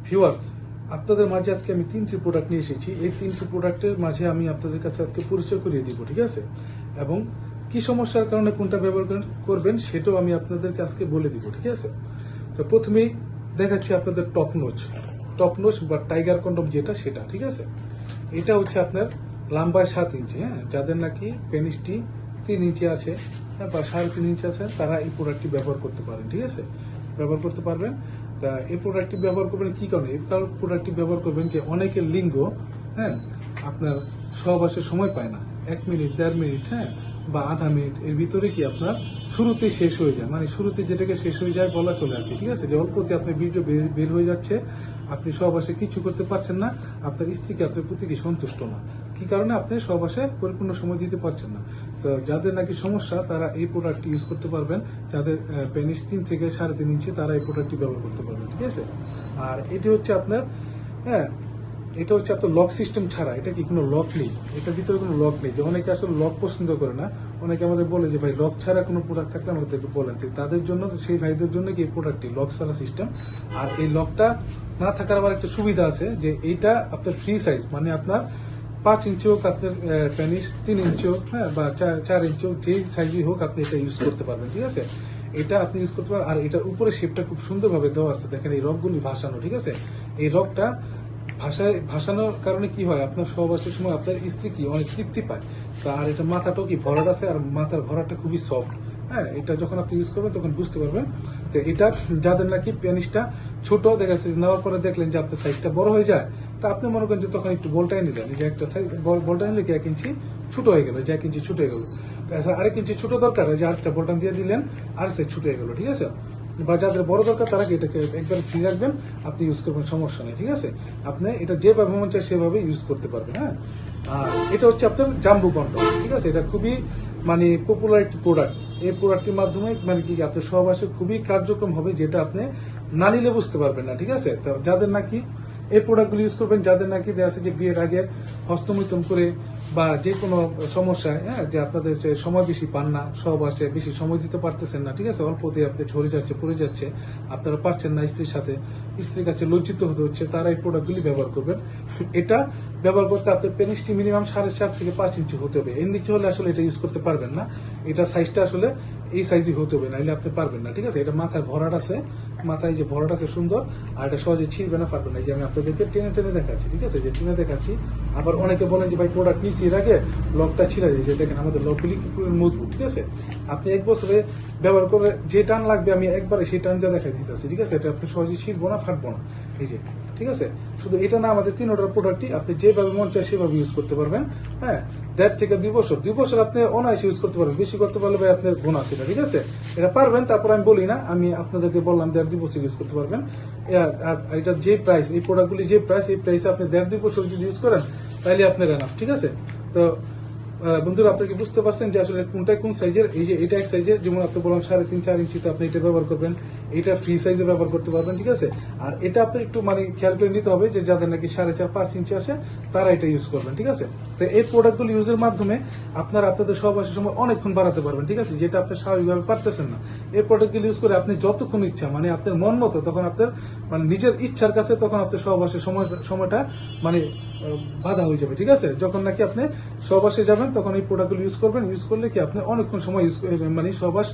Viewers, আপনাদের মাঝে আজকে আমি 3টি প্রোডাক্ট নিয়ে এসেছি। এই 3টি প্রোডাক্টের মাঝে আমি আপনাদের কাছে আজকে পরিচয় করিয়ে দিব, ঠিক আছে? এবং কি সমস্যার কারণে কোনটা ব্যবহার করবেন সেটাও আমি আপনাদেরকে আজকে বলে দিব, ঠিক আছে? তো প্রথমেই দেখাচ্ছি আপনাদের টপ নোচ বা টাইগার কন্ডম যেটা, সেটা, ঠিক আছে? এটা হচ্ছে আপনার লম্বায় 7 ইঞ্চি, হ্যাঁ? যাদের নাকি পেনিসটি 3 ইঞ্চি আছে, হ্যাঁ, বা 3.5 ইঞ্চি আছে, তারা এই প্রোডাক্টটি ব্যবহার করতে পারেন, ঠিক আছে? ব্যবহার করতে পারবেন। তা এই প্রোডাক্টটি ব্যবহার করবেন কি কারণে? এই প্রোডাক্টটি ব্যবহার করবেন যে অনেকের লিঙ্গ, হ্যাঁ, আপনার সহবাসের সময় পায় না, 1 মিনিট 1.5 মিনিট, হ্যাঁ, বা আধা মিনিট, এর ভিতরে কি আপনার শুরুতে শেষ হয়ে যায়, মানে শুরুতে যেটাকে শেষ হয়ে যায় বলা চলে আর কি, ঠিক আছে? যে অল্পতে আপনার বীর্য বের হয়ে যাচ্ছে, আপনি সহবাসে কিছু করতে পারছেন না, আপনার স্ত্রীকে আপনার প্রতি কি সন্তুষ্ট না, কি কারণে আপনি সহবাসে পরিপূর্ণ সময় দিতে পারছেন না। তো যাদের নাকি সমস্যা তারা এই প্রোডাক্টটি ইউজ করতে পারবেন। যাদের পেনিস 3 থেকে 3.5 ইঞ্চি তারা এই প্রোডাক্টটি ব্যবহার করতে পারবেন, ঠিক আছে? আর এটি হচ্ছে আপনার, হ্যাঁ, এটা হচ্ছে আপনার লক সিস্টেম ছাড়া, এটা কি কোনো লক নেই, এটার ভিতরে কোনো লক নেই। যে অনেকে আসলে লক পছন্দ করে না, অনেকে আমাদের বলে যে ভাই লক ছাড়া কোনো প্রোডাক্ট থাকলে আমাদেরকে বলেন। তাদের জন্য, সেই ভাইদের জন্য কি এই প্রোডাক্টটি লক ছাড়া সিস্টেম। আর এই লকটা না থাকার আবার একটা সুবিধা আছে যে এইটা আপনার ফ্রি সাইজ, মানে আপনার 5 ইঞ্চি হোক আপনার পেনিস, 3 ইঞ্চি হোক, হ্যাঁ, বা 4 ইঞ্চি হোক, যেই সাইজই হোক আপনি এটা ইউজ করতে পারবেন, ঠিক আছে? এটা আপনি ইউজ করতে পারবেন। আর এটার উপরে শেপটা খুব সুন্দরভাবে দেওয়া আছে, দেখেন এই রকগুলি ভাসানো, ঠিক আছে? এই রকটা ভাসানোর কারণে কি হয়, আপনার সহবাসের সময় আপনার স্ত্রী কি অনেক তৃপ্তি পায়। আর এটা মাথাটাও কি ভরাট আছে, আর মাথার ভরাটটা খুবই সফট, হ্যাঁ। এটা যখন আপনি ইউজ করবেন তখন বুঝতে পারবেন। তো এটা যাদের নাকি পেনিসটা ছোট দেখা যাচ্ছে, নেওয়ার পরে দেখলেন যে আপনার সাইজটা বড় হয়ে যায়, তা আপনি মনে করেন যে তখন একটু বলটাই নিলেন, যে একটা সাইজ বলটা নিলে কি 1 ইঞ্চি ছোট হয়ে গেল, যে 1 ইঞ্চি ছোট হয়ে গেল, আরেক ইঞ্চি ছোট দরকার, যে আরেকটা বলটান দিয়ে দিলেন, আর সাইজ ছোট হয়ে গেল, ঠিক আছে? বা যাদের বড় দরকার তারা এটাকে একবার ফ্রি রাখবেন, আপনি ইউজ করবেন, সমস্যা নেই, ঠিক আছে? আপনি এটা যেভাবে মন চায় সেভাবে ইউজ করতে পারবেন, হ্যাঁ। আর এটা হচ্ছে আপনার জাম্বু কন্ডম, ঠিক আছে? এটা খুবই মানে পপুলার একটি প্রোডাক্ট। এই প্রোডাক্টের মাধ্যমে মানে কি আপনার সহবাসে খুবই কার্যক্রম হবে, যেটা আপনি না নিলে বুঝতে পারবেন না, ঠিক আছে? তো যাদের নাকি এই প্রোডাক্টগুলো ইউজ করবেন, যাদের নাকি দেখা যাচ্ছে যে বিয়ের আগে হস্তমৈথুন করে বা যে কোনো সমস্যায়, হ্যাঁ, যে আপনাদের যে সময় বেশি পান না, সহবাসে বেশি সময় দিতে পারতেছেন না, ঠিক আছে? অল্পতে আপনি ঝরে যাচ্ছে, পড়ে যাচ্ছে, আপনারা পারছেন না স্ত্রীর সাথে, স্ত্রীর কাছে লজ্জিত হতে হচ্ছে, তারা এই প্রোডাক্টগুলি ব্যবহার করবেন। এটা ব্যবহার করতে আপনার পেনিসটি মিনিমাম 4.5 থেকে 5 ইঞ্চি হতে হবে, এর নিচে হলে আসলে এটা ইউজ করতে পারবেন না। এটা সাইজটা আসলে এই সাইজই হতে হবে, নাহলে আপনি পারবেন না, ঠিক আছে? এটা মাথায় ভরাট আছে, মাথায় যে ভরাট আছে সুন্দর, আর এটা সহজে ছিঁড়বে না, পারবেন না। এই যে আমি আপনাদেরকে টেনে টেনে দেখাচ্ছি, ঠিক আছে? যে টেনে দেখাচ্ছি। আবার অনেকে বলেন যে ভাই প্রোডাক্ট নিচ্ছি, এর আগে লকটা ছিঁড়ে যায়, যে দেখেন আমাদের লকগুলি কি মজবুত, ঠিক আছে? আপনি 1 বছরে ব্যবহার করে যে টান লাগবে আমি একবারে সেই টান দিয়ে দেখাই দিতেছি, ঠিক আছে? এটা আপনি সহজে ছিঁড়বো না, ফাটবো না, এই যে, ঠিক আছে? শুধু এটা না, আমাদের 3টা প্রোডাক্টই আপনি যেভাবে মন চায় সেভাবে ইউজ করতে পারবেন, হ্যাঁ। 1.5 থেকে 2 বছর আপনি অনায়াসে ইউজ করতে পারবেন। বেশি করতে পারলে ভাই আপনার গুণ আছে, ঠিক আছে? এটা পারবেন, তারপর আমি বলি না, আমি আপনাদেরকে বললাম 1.5-2 বছর ইউজ করতে পারবেন। এটা যে প্রাইস, এই প্রোডাক্টগুলি যে প্রাইস, এই প্রাইসে আপনি 1.5-2 বছর যদি ইউজ করেন তাহলে আপনার এনাফ, ঠিক আছে? তো বন্ধুরা, আপনি কি বুঝতে পারছেন যে আসলে কোনটাই কোন সাইজের? এই যে এটা এক সাইজের, যেমন আপনি বললাম 3.5-4 ইঞ্চিতে আপনি এটা ব্যবহার করবেন, এটা ফ্রি সাইজে ব্যবহার করতে পারবেন, ঠিক আছে? আর এটা আপনি একটু মানে খেয়াল করে নিতে হবে যে যাদের নাকি 4.5-5 ইঞ্চি আসে তারা এটা ইউজ করবেন, ঠিক আছে? তো এই প্রোডাক্টগুলো ইউজের মাধ্যমে আপনারা আপনাদের সহবাসের সময় অনেকক্ষণ বাড়াতে পারবেন, ঠিক আছে? যেটা আপনি স্বাভাবিকভাবে পারতেছেন না। এই প্রোডাক্টগুলো ইউজ করে আপনি যতক্ষণ ইচ্ছা, মানে আপনার মন মতো, তখন আপনার মানে নিজের ইচ্ছার কাছে তখন আপনার সহবাসের সময়টা মানে বাধা হয়ে যাবে, ঠিক আছে? যখন নাকি আপনি সহবাসে যাবেন তখন এই প্রোডাক্টগুলো ইউজ করবেন, ইউজ করলে কি আপনি অনেকক্ষণ সময় মানে সহবাস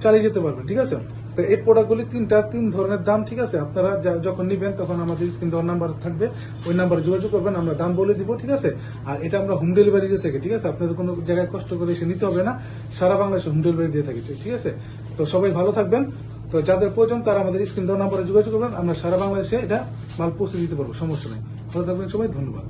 চালিয়ে যেতে পারবেন, ঠিক আছে? তো এই প্রোডাক্টগুলি 3 ধরনের দাম, ঠিক আছে? আপনারা যখন নিবেন তখন আমাদের স্ক্রিন দেওয়ার নাম্বার থাকবে, ওই নাম্বারে যোগাযোগ করবেন, আমরা দাম বলে দিব, ঠিক আছে? আর এটা আমরা হোম ডেলিভারি দিয়ে থাকি, ঠিক আছে? আপনাদের কোনো জায়গায় কষ্ট করে এসে নিতে হবে না, সারা বাংলাদেশে হোম ডেলিভারি দিয়ে থাকি, ঠিক আছে? তো সবাই ভালো থাকবেন। তো যাদের প্রয়োজন তারা আমাদের স্ক্রিন দেওয়ার নাম্বারে যোগাযোগ করবেন, আমরা সারা বাংলাদেশে এটা মাল পৌঁছে দিতে পারবো, সমস্যা নেই। ভালো থাকবেন সবাই, ধন্যবাদ।